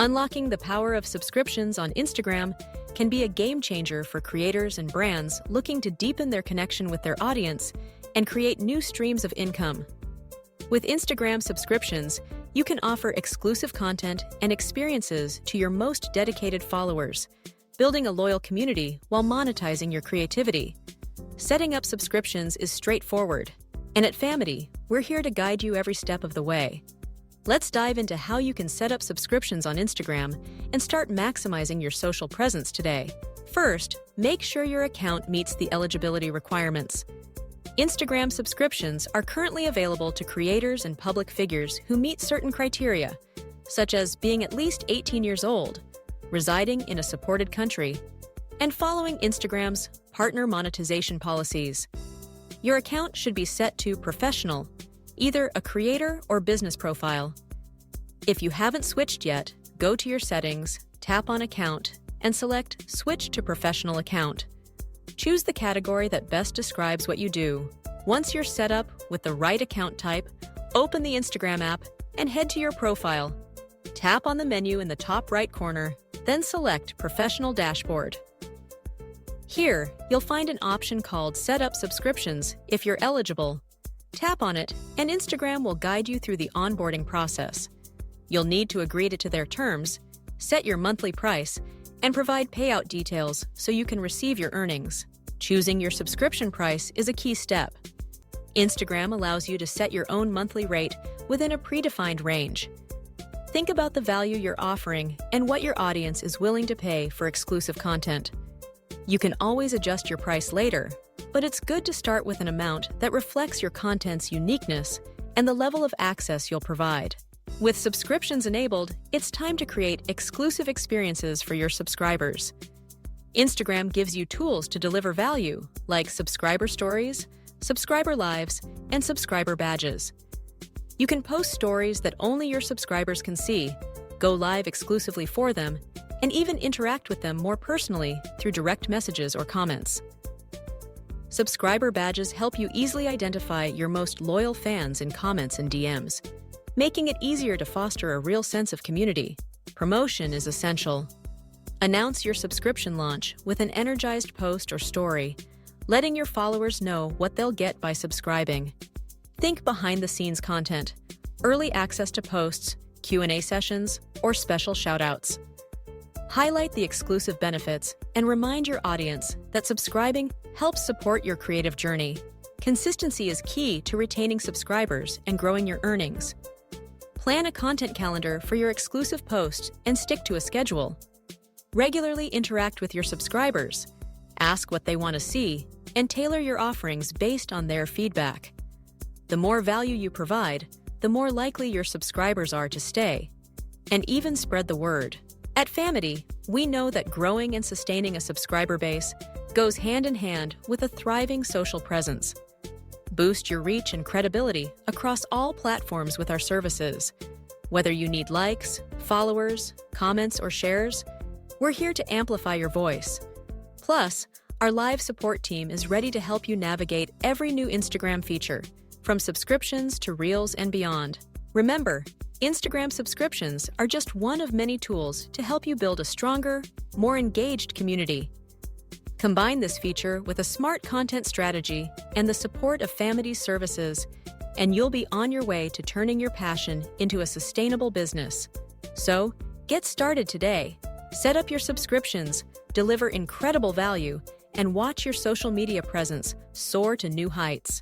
Unlocking the power of subscriptions on Instagram can be a game changer for creators and brands looking to deepen their connection with their audience and create new streams of income. With Instagram subscriptions, you can offer exclusive content and experiences to your most dedicated followers, building a loyal community while monetizing your creativity. Setting up subscriptions is straightforward, and at Famety, we're here to guide you every step of the way. Let's dive into how you can set up subscriptions on Instagram and start maximizing your social presence today. First, make sure your account meets the eligibility requirements. Instagram subscriptions are currently available to creators and public figures who meet certain criteria, such as being at least 18 years old, residing in a supported country, and following Instagram's partner monetization policies. Your account should be set to professional, either a creator or business profile. If you haven't switched yet, go to your settings, tap on Account, and select Switch to Professional Account. Choose the category that best describes what you do. Once you're set up with the right account type, open the Instagram app and head to your profile. Tap on the menu in the top right corner, then select Professional Dashboard. Here, you'll find an option called Set Up Subscriptions if you're eligible. Tap on it, and Instagram will guide you through the onboarding process. You'll need to agree to their terms, set your monthly price, and provide payout details so you can receive your earnings. Choosing your subscription price is a key step. Instagram allows you to set your own monthly rate within a predefined range. Think about the value you're offering and what your audience is willing to pay for exclusive content. You can always adjust your price later, but it's good to start with an amount that reflects your content's uniqueness and the level of access you'll provide. With subscriptions enabled, it's time to create exclusive experiences for your subscribers. Instagram gives you tools to deliver value, like subscriber stories, subscriber lives, and subscriber badges. You can post stories that only your subscribers can see, go live exclusively for them, and even interact with them more personally through direct messages or comments. Subscriber badges help you easily identify your most loyal fans in comments and DMs, making it easier to foster a real sense of community. Promotion is essential. Announce your subscription launch with an energized post or story, letting your followers know what they'll get by subscribing. Think behind-the-scenes content, early access to posts, Q&A sessions, or special shout-outs. Highlight the exclusive benefits and remind your audience that subscribing helps support your creative journey. Consistency is key to retaining subscribers and growing your earnings. Plan a content calendar for your exclusive posts and stick to a schedule. Regularly interact with your subscribers, ask what they want to see, and tailor your offerings based on their feedback. The more value you provide, the more likely your subscribers are to stay, and even spread the word. At Famety, we know that growing and sustaining a subscriber base goes hand in hand with a thriving social presence. Boost your reach and credibility across all platforms with our services. Whether you need likes, followers, comments, or shares, we're here to amplify your voice. Plus, our live support team is ready to help you navigate every new Instagram feature, from subscriptions to Reels and beyond. Remember, Instagram subscriptions are just one of many tools to help you build a stronger, more engaged community. Combine this feature with a smart content strategy and the support of Famety services, and you'll be on your way to turning your passion into a sustainable business. So, get started today. Set up your subscriptions, deliver incredible value, and watch your social media presence soar to new heights.